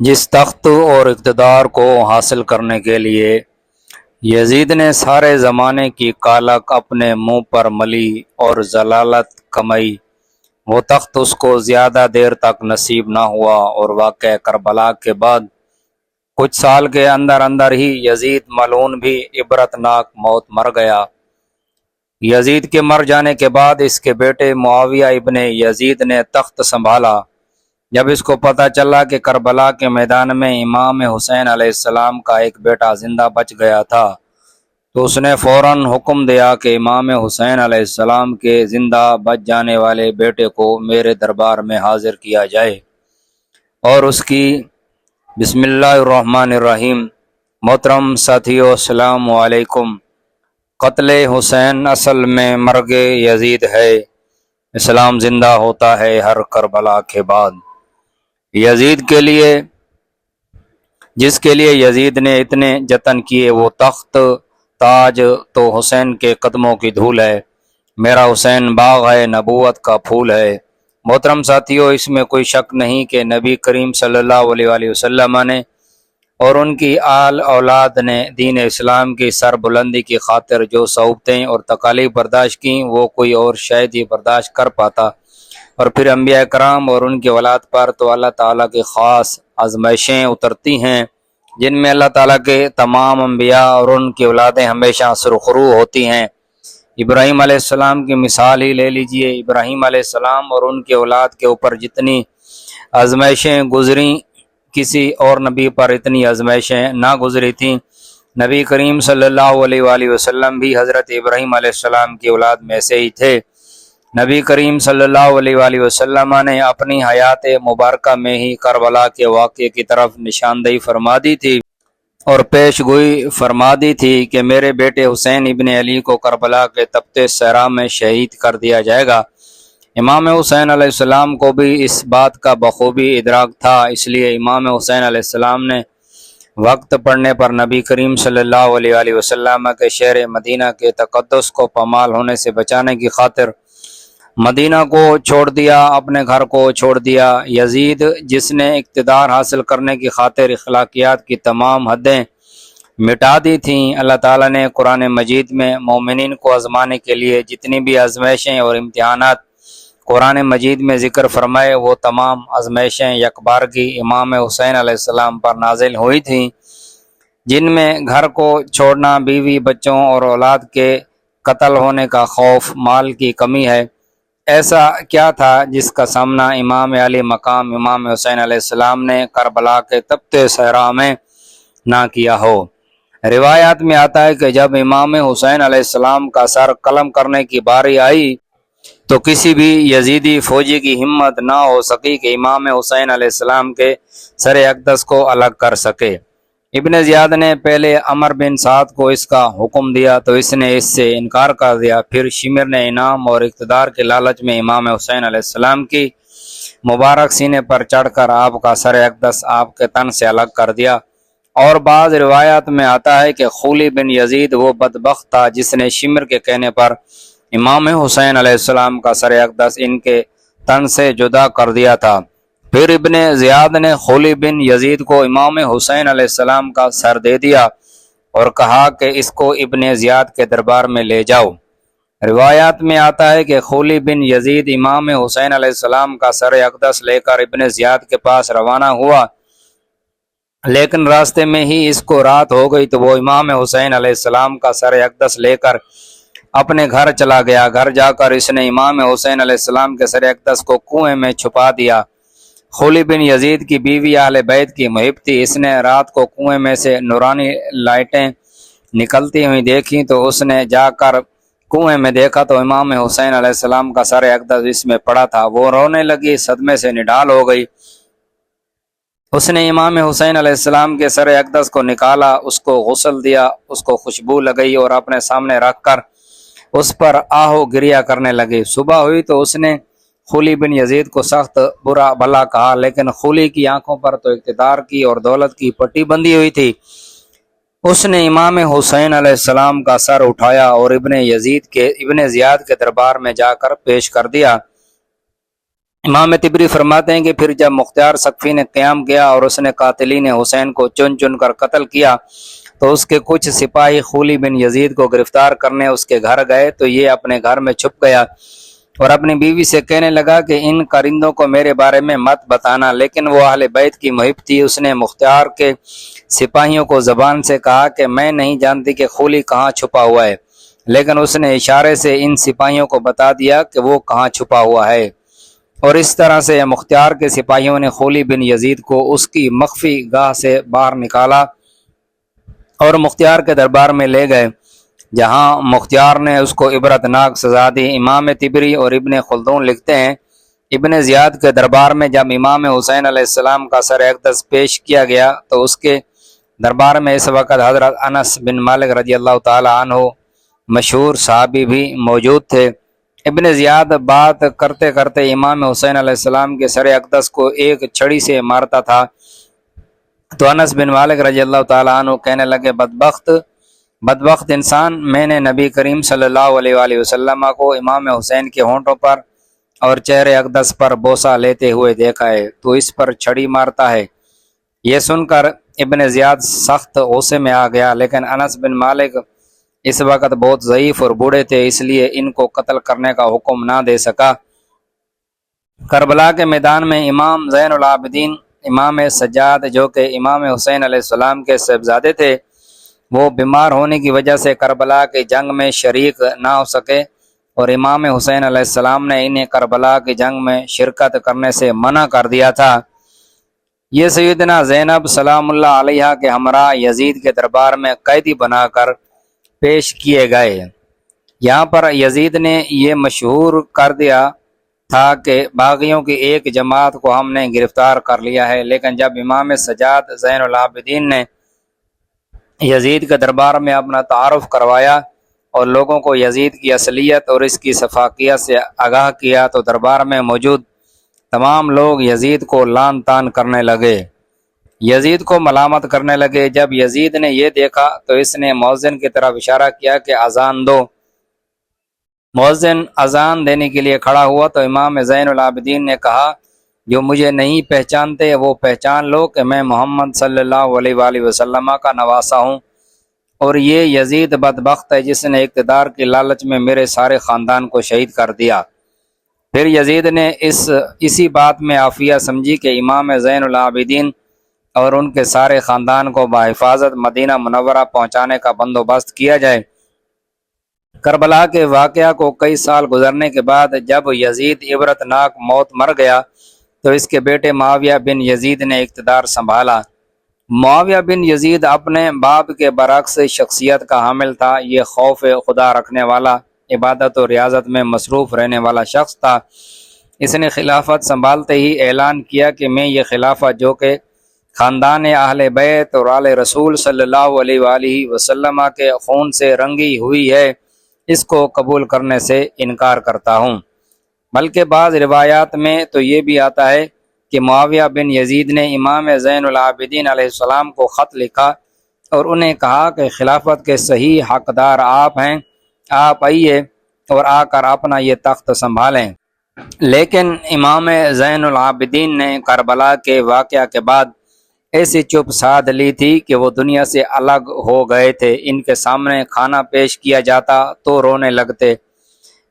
جس تخت اور اقتدار کو حاصل کرنے کے لیے یزید نے سارے زمانے کی کالک اپنے منہ پر ملی اور ضلالت کمائی، وہ تخت اس کو زیادہ دیر تک نصیب نہ ہوا، اور واقعہ کربلا کے بعد کچھ سال کے اندر اندر ہی یزید ملعون بھی عبرتناک موت مر گیا۔ یزید کے مر جانے کے بعد اس کے بیٹے معاویہ ابن یزید نے تخت سنبھالا۔ جب اس کو پتہ چلا کہ کربلا کے میدان میں امام حسین علیہ السلام کا ایک بیٹا زندہ بچ گیا تھا، تو اس نے فوراً حکم دیا کہ امام حسین علیہ السلام کے زندہ بچ جانے والے بیٹے کو میرے دربار میں حاضر کیا جائے اور اس کی بسم اللہ الرحمن الرحیم۔ محترم ساتھیو، السلام علیکم۔ قتل حسین اصل میں مرگ یزید ہے، اسلام زندہ ہوتا ہے ہر کربلا کے بعد۔ یزید کے لیے، جس کے لیے یزید نے اتنے جتن کیے، وہ تخت تاج تو حسین کے قدموں کی دھول ہے۔ میرا حسین باغ ہے، نبوت کا پھول ہے۔ محترم ساتھیو، اس میں کوئی شک نہیں کہ نبی کریم صلی اللہ علیہ وآلہ وسلم نے اور ان کی آل اولاد نے دین اسلام کی سر بلندی کی خاطر جو صعوبتیں اور تکالیف برداشت کیں، وہ کوئی اور شاید ہی برداشت کر پاتا۔ اور پھر انبیاء کرام اور ان کی اولاد پر تو اللہ تعالیٰ کی خاص آزمائشیں اترتی ہیں، جن میں اللہ تعالیٰ کے تمام انبیاء اور ان کی اولادیں ہمیشہ سرخرو ہوتی ہیں۔ ابراہیم علیہ السلام کی مثال ہی لے لیجئے۔ ابراہیم علیہ السلام اور ان کی اولاد کے اوپر جتنی آزمائشیں گزریں، کسی اور نبی پر اتنی آزمائشیں نہ گزری تھیں۔ نبی کریم صلی اللہ علیہ وآلہ وسلم بھی حضرت ابراہیم علیہ السلام کی اولاد میں سے ہی تھے۔ نبی کریم صلی اللہ علیہ وآلہ وسلم نے اپنی حیات مبارکہ میں ہی کربلا کے واقعے کی طرف نشاندہی فرما دی تھی اور پیش گوئی فرما دی تھی کہ میرے بیٹے حسین ابن علی کو کربلا کے تپتے صحرا میں شہید کر دیا جائے گا۔ امام حسین علیہ السلام کو بھی اس بات کا بخوبی ادراک تھا، اس لیے امام حسین علیہ السلام نے وقت پڑنے پر نبی کریم صلی اللہ علیہ وآلہ وسلم کے شہر مدینہ کے تقدس کو پامال ہونے سے بچانے کی خاطر مدینہ کو چھوڑ دیا، اپنے گھر کو چھوڑ دیا۔ یزید، جس نے اقتدار حاصل کرنے کی خاطر اخلاقیات کی تمام حدیں مٹا دی تھیں، اللہ تعالیٰ نے قرآن مجید میں مومنین کو آزمانے کے لیے جتنی بھی آزمائشیں اور امتحانات قرآن مجید میں ذکر فرمائے، وہ تمام آزمائشیں یکبارگی امام حسین علیہ السلام پر نازل ہوئی تھیں، جن میں گھر کو چھوڑنا، بیوی بچوں اور اولاد کے قتل ہونے کا خوف، مال کی کمی ہے۔ ایسا کیا تھا جس کا سامنا امام علی مقام امام حسین علیہ السلام نے کربلا کے تپتے صحرا میں نہ کیا ہو؟ روایات میں آتا ہے کہ جب امام حسین علیہ السلام کا سر قلم کرنے کی باری آئی تو کسی بھی یزیدی فوجی کی ہمت نہ ہو سکی کہ امام حسین علیہ السلام کے سر اقدس کو الگ کر سکے۔ ابن زیاد نے پہلے عمر بن سعد کو اس کا حکم دیا تو اس نے اس سے انکار کر دیا۔ پھر شمر نے انعام اور اقتدار کے لالچ میں امام حسین علیہ السلام کی مبارک سینے پر چڑھ کر آپ کا سر اقدس آپ کے تن سے الگ کر دیا۔ اور بعض روایات میں آتا ہے کہ خولی بن یزید وہ بدبخت تھا جس نے شمر کے کہنے پر امام حسین علیہ السلام کا سر اقدس ان کے تن سے جدا کر دیا تھا۔ پھر ابن زیاد نے خولی بن یزید کو امام حسین علیہ السلام کا سر دے دیا اور کہا کہ اس کو ابن زیاد کے دربار میں لے جاؤ۔ روایات میں آتا ہے کہ خولی بن یزید امام حسین علیہ السلام کا سر اقدس لے کر ابن زیاد کے پاس روانہ ہوا، لیکن راستے میں ہی اس کو رات ہو گئی تو وہ امام حسین علیہ السلام کا سر اقدس لے کر اپنے گھر چلا گیا۔ گھر جا کر اس نے امام حسین علیہ السلام کے سر اقدس کو کنویں میں چھپا دیا۔ خولی بن یزید کی بیوی اہل بیت کی محب تھی، اس نے رات کو کنویں میں سے نورانی لائٹیں نکلتی ہوئی دیکھی تو اس نے جا کر کنویں میں دیکھا تو امام حسین علیہ السلام کا سر اقدس اس میں پڑا تھا۔ وہ رونے لگی، صدمے سے نڈال ہو گئی۔ اس نے امام حسین علیہ السلام کے سر اقدس کو نکالا، اس کو غسل دیا، اس کو خوشبو لگئی اور اپنے سامنے رکھ کر اس پر آہو گریا کرنے لگی۔ صبح ہوئی تو اس نے خولی بن یزید کو سخت برا بھلا کہا، لیکن خولی کی آنکھوں پر تو اقتدار کی اور دولت کی پٹی بندھی ہوئی تھی۔ اس نے امام حسین علیہ السلام کا سر اٹھایا اور ابن زیاد کے دربار میں جا کر پیش کر دیا۔ امام تبری فرماتے ہیں کہ پھر جب مختار ثقفی نے قیام کیا اور اس نے قاتلین حسین کو چن چن کر قتل کیا تو اس کے کچھ سپاہی خولی بن یزید کو گرفتار کرنے اس کے گھر گئے تو یہ اپنے گھر میں چھپ گیا اور اپنی بیوی سے کہنے لگا کہ ان کرندوں کو میرے بارے میں مت بتانا، لیکن وہ اہل بیت کی محب تھی۔ اس نے مختار کے سپاہیوں کو زبان سے کہا کہ میں نہیں جانتی کہ خولی کہاں چھپا ہوا ہے، لیکن اس نے اشارے سے ان سپاہیوں کو بتا دیا کہ وہ کہاں چھپا ہوا ہے، اور اس طرح سے مختار کے سپاہیوں نے خولی بن یزید کو اس کی مخفی گاہ سے باہر نکالا اور مختار کے دربار میں لے گئے، جہاں مختار نے اس کو عبرتناک سزا دی۔ امام تبری اور ابن خلدون لکھتے ہیں ابن زیاد کے دربار میں جب امام حسین علیہ السلام کا سر اقدس پیش کیا گیا تو اس کے دربار میں اس وقت حضرت انس بن مالک رضی اللہ تعالی عنہ مشہور صحابی بھی موجود تھے۔ ابن زیاد بات کرتے کرتے امام حسین علیہ السلام کے سر اقدس کو ایک چھڑی سے مارتا تھا تو انس بن مالک رضی اللہ تعالی عنہ کہنے لگے بدبخت انسان، میں نے نبی کریم صلی اللہ علیہ وآلہ وسلم کو امام حسین کے ہونٹوں پر اور چہرے اقدس پر بوسہ لیتے ہوئے دیکھا ہے، تو اس پر چھڑی مارتا ہے۔ یہ سن کر ابن زیاد سخت غصے میں آ گیا، لیکن انس بن مالک اس وقت بہت ضعیف اور بوڑھے تھے، اس لیے ان کو قتل کرنے کا حکم نہ دے سکا۔ کربلا کے میدان میں امام زین العابدین امام سجاد جو کہ امام حسین علیہ السلام کے صاحبزادے تھے، وہ بیمار ہونے کی وجہ سے کربلا کی جنگ میں شریک نہ ہو سکے، اور امام حسین علیہ السلام نے انہیں کربلا کی جنگ میں شرکت کرنے سے منع کر دیا تھا۔ یہ سیدنا زینب سلام اللہ علیہا کے ہمراہ یزید کے دربار میں قیدی بنا کر پیش کیے گئے۔ یہاں پر یزید نے یہ مشہور کر دیا تھا کہ باغیوں کی ایک جماعت کو ہم نے گرفتار کر لیا ہے، لیکن جب امام سجاد زین العابدین نے یزید کے دربار میں اپنا تعارف کروایا اور لوگوں کو یزید کی اصلیت اور اس کی شفاقیت سے آگاہ کیا تو دربار میں موجود تمام لوگ یزید کو لعن طعن کرنے لگے، یزید کو ملامت کرنے لگے۔ جب یزید نے یہ دیکھا تو اس نے مؤذن کی طرف اشارہ کیا کہ اذان دو۔ مؤذن اذان دینے کے لیے کھڑا ہوا تو امام زین العابدین نے کہا جو مجھے نہیں پہچانتے وہ پہچان لو کہ میں محمد صلی اللہ علیہ وآلہ وسلم کا نواسہ ہوں، اور یہ یزید بدبخت ہے جس نے اقتدار کی لالچ میں میرے سارے خاندان کو شہید کر دیا۔ پھر یزید نے اسی بات میں عافیہ سمجھی کہ امام زین العابدین اور ان کے سارے خاندان کو بحفاظت مدینہ منورہ پہنچانے کا بندوبست کیا جائے۔ کربلا کے واقعہ کو کئی سال گزرنے کے بعد جب یزید عبرتناک موت مر گیا تو اس کے بیٹے معاویہ بن یزید نے اقتدار سنبھالا۔ معاویہ بن یزید اپنے باپ کے برعکس شخصیت کا حامل تھا۔ یہ خوف خدا رکھنے والا، عبادت و ریاضت میں مصروف رہنے والا شخص تھا۔ اس نے خلافت سنبھالتے ہی اعلان کیا کہ میں یہ خلافت جو کہ خاندان اہل بیت اور آل رسول صلی اللہ علیہ وآلہ وسلم کے خون سے رنگی ہوئی ہے، اس کو قبول کرنے سے انکار کرتا ہوں۔ بلکہ بعض روایات میں تو یہ بھی آتا ہے کہ معاویہ بن یزید نے امام زین العابدین علیہ السلام کو خط لکھا اور انہیں کہا کہ خلافت کے صحیح حقدار آپ ہیں، آپ آئیے اور آ کر اپنا یہ تخت سنبھالیں۔ لیکن امام زین العابدین نے کربلا کے واقعہ کے بعد ایسی چپ سادھ لی تھی کہ وہ دنیا سے الگ ہو گئے تھے۔ ان کے سامنے کھانا پیش کیا جاتا تو رونے لگتے،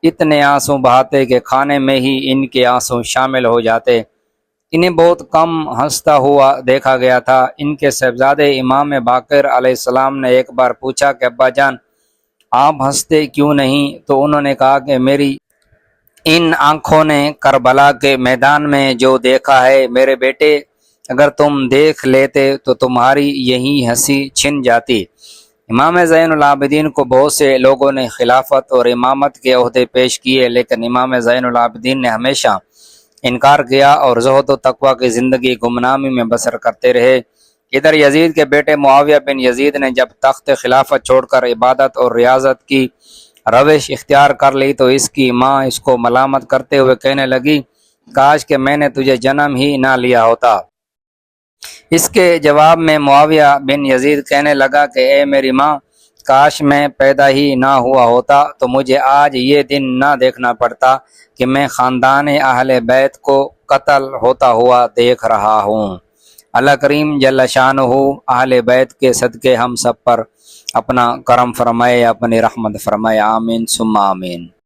اتنے آنسو بہاتے کہ کھانے میں ہی ان کے آنسو شامل ہو جاتے۔ انہیں بہت کم ہنستا ہوا دیکھا گیا تھا۔ ان کے صاحبزادے امام باقر علیہ السلام نے ایک بار پوچھا کہ ابا جان آپ ہنستے کیوں نہیں؟ تو انہوں نے کہا کہ میری ان آنکھوں نے کربلا کے میدان میں جو دیکھا ہے میرے بیٹے، اگر تم دیکھ لیتے تو تمہاری یہی ہنسی چھن جاتی۔ امام زین العابدین کو بہت سے لوگوں نے خلافت اور امامت کے عہدے پیش کیے، لیکن امام زین العابدین نے ہمیشہ انکار کیا اور زہد و تقوی کی زندگی گمنامی میں بسر کرتے رہے۔ ادھر یزید کے بیٹے معاویہ بن یزید نے جب تخت خلافت چھوڑ کر عبادت اور ریاضت کی روش اختیار کر لی تو اس کی ماں اس کو ملامت کرتے ہوئے کہنے لگی کاش کہ میں نے تجھے جنم ہی نہ لیا ہوتا۔ اس کے جواب میں معاویہ بن یزید کہنے لگا کہ اے میری ماں، کاش میں پیدا ہی نہ ہوا ہوتا تو مجھے آج یہ دن نہ دیکھنا پڑتا کہ میں خاندان اہل بیت کو قتل ہوتا ہوا دیکھ رہا ہوں۔ اللہ کریم جل شانہ اہل بیت کے صدقے ہم سب پر اپنا کرم فرمائے، اپنی رحمت فرمائے، آمین ثم آمین۔